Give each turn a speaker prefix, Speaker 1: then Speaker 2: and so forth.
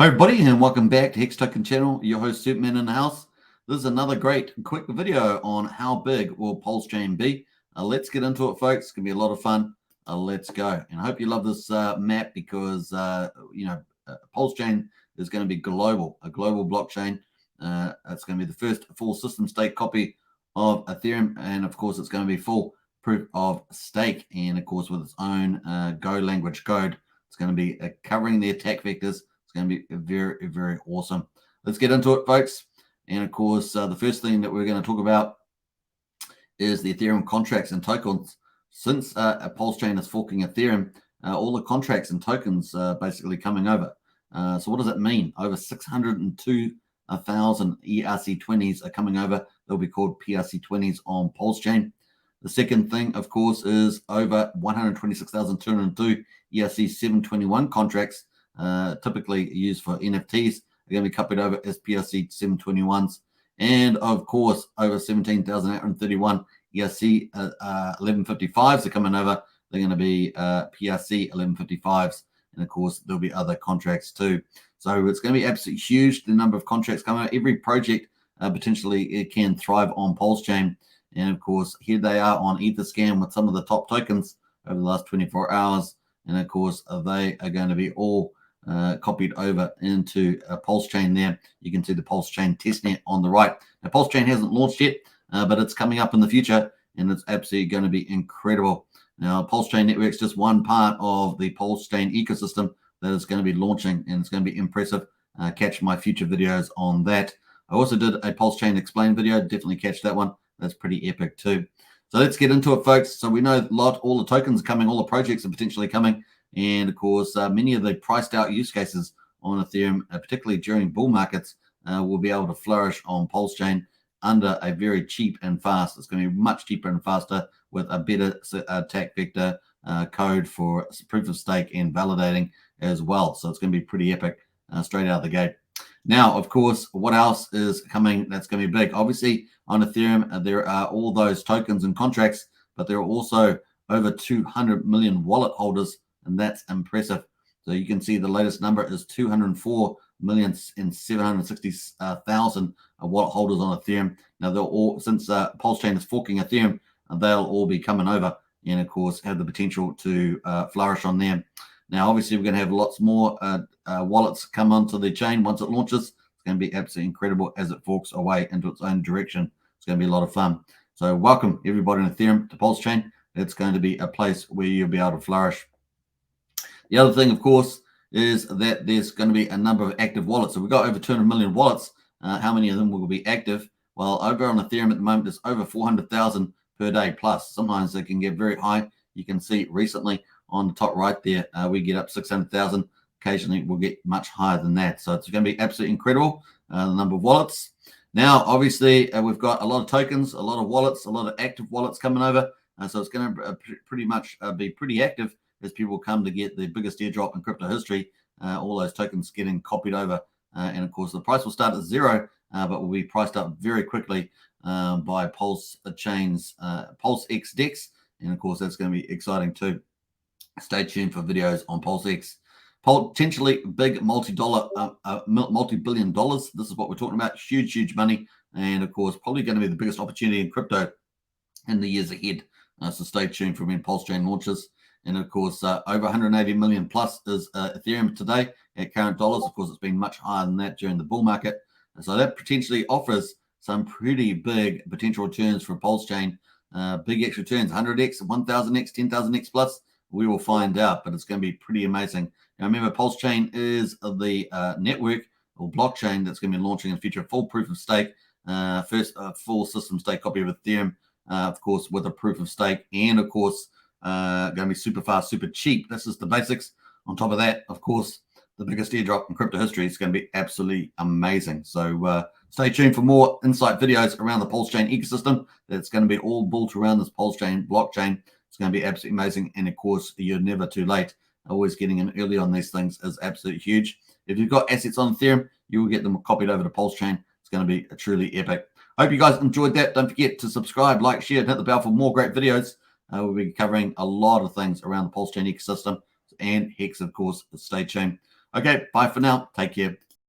Speaker 1: Hi everybody and welcome back to Hex Token Channel. Your host Superman in the house. This is another great quick video on how big will Pulsechain be. Let's get into it, folks. It's gonna be a lot of fun. Let's go. And I hope you love this map because Pulsechain is going to be global, a global blockchain. It's going to be the first full system stake copy of Ethereum, and of course it's going to be full proof of stake, and of course with its own Go language code. It's going to be covering the attack vectors. It's going to be very, very awesome. Let's get into it, folks. And of course, the first thing that we're going to talk about is the Ethereum contracts and tokens. Since Pulsechain is forking Ethereum, all the contracts and tokens are basically coming over. So what does that mean? Over 602,000 ERC20s are coming over. They'll be called PRC20s on Pulsechain. The second thing, of course, is over 126,202 ERC721 contracts, typically used for NFTs, are going to be copied over as PRC 721s. And of course, over 17,831 ERC 1155s are coming over. They're going to be PRC 1155s. And of course, there'll be other contracts too. So it's going to be absolutely huge, the number of contracts coming out. Every project potentially it can thrive on Pulsechain. And of course, here they are on Etherscan with some of the top tokens over the last 24 hours. And of course, they are going to be all copied over into Pulsechain there. You can see the Pulsechain testnet on the right. Now, Pulsechain hasn't launched yet, but it's coming up in the future, and it's absolutely going to be incredible. Now, Pulsechain Network is just one part of the Pulsechain ecosystem that is going to be launching, and it's going to be impressive. Catch my future videos on that. I also did a Pulsechain Explain video. Definitely catch that one. That's pretty epic too. So let's get into it, folks. So we know all the tokens are coming, all the projects are potentially coming. And of course, many of the priced out use cases on Ethereum, particularly during bull markets, will be able to flourish on Pulsechain under a very cheap and fast. It's going to be much cheaper and faster with a better attack vector code for proof of stake and validating as well. So it's going to be pretty epic straight out of the gate. Now, of course, what else is coming that's going to be big? Obviously, on Ethereum, there are all those tokens and contracts, but there are also over 200 million wallet holders, and that's impressive. So you can see the latest number is 204,760,000 wallet holders on Ethereum. Now, they'll all, since Pulsechain is forking Ethereum, they'll all be coming over and, of course, have the potential to flourish on them. Now, obviously, we're going to have lots more wallets come onto the chain once it launches. It's going to be absolutely incredible as it forks away into its own direction. It's going to be a lot of fun. So welcome, everybody in Ethereum to Pulsechain. It's going to be a place where you'll be able to flourish. The other thing, of course, is that there's going to be a number of active wallets. So we've got over 200 million wallets. How many of them will be active? Well, over on Ethereum at the moment, there's over 400,000 per day plus. Sometimes they can get very high. You can see recently on the top right there, we get up 600,000. Occasionally, we'll get much higher than that. So it's going to be absolutely incredible, the number of wallets. Now, obviously, we've got a lot of tokens, a lot of wallets, a lot of active wallets coming over. So it's going to pretty much be pretty active as people come to get the biggest airdrop in crypto history. All those tokens getting copied over. And, of course, the price will start at zero, but will be priced up very quickly by Pulsechain's PulseX DEX. And, of course, that's going to be exciting too. Stay tuned for videos on PulseX. Potentially big multi-billion dollars. This is what we're talking about. Huge, huge money. And, of course, probably going to be the biggest opportunity in crypto in the years ahead. So stay tuned for when Pulsechain launches. And, of course, over 180 million plus is Ethereum today at current dollars. Of course, it's been much higher than that during the bull market. And so that potentially offers some pretty big potential returns for Pulsechain. Big X returns, 100x, 1000x, 10,000x plus. We will find out, but it's going to be pretty amazing. Now, remember, Pulsechain is the network or blockchain that's going to be launching in the future, full proof of stake, first full system stake copy of Ethereum, of course, with a proof of stake, and of course, going to be super fast, super cheap. This is the basics. On top of that, of course, the biggest airdrop in crypto history is going to be absolutely amazing. So stay tuned for more insight videos around the Pulsechain ecosystem. That's going to be all built around this Pulsechain blockchain. It's going to be absolutely amazing. And of course, you're never too late. Always getting in early on these things is absolutely huge. If you've got assets on Ethereum, you will get them copied over to Pulsechain. It's going to be truly epic. I hope you guys enjoyed that. Don't forget to subscribe, like, share, and hit the bell for more great videos. We'll be covering a lot of things around the Pulsechain ecosystem and Hex, of course. Stay tuned. Okay, bye for now. Take care.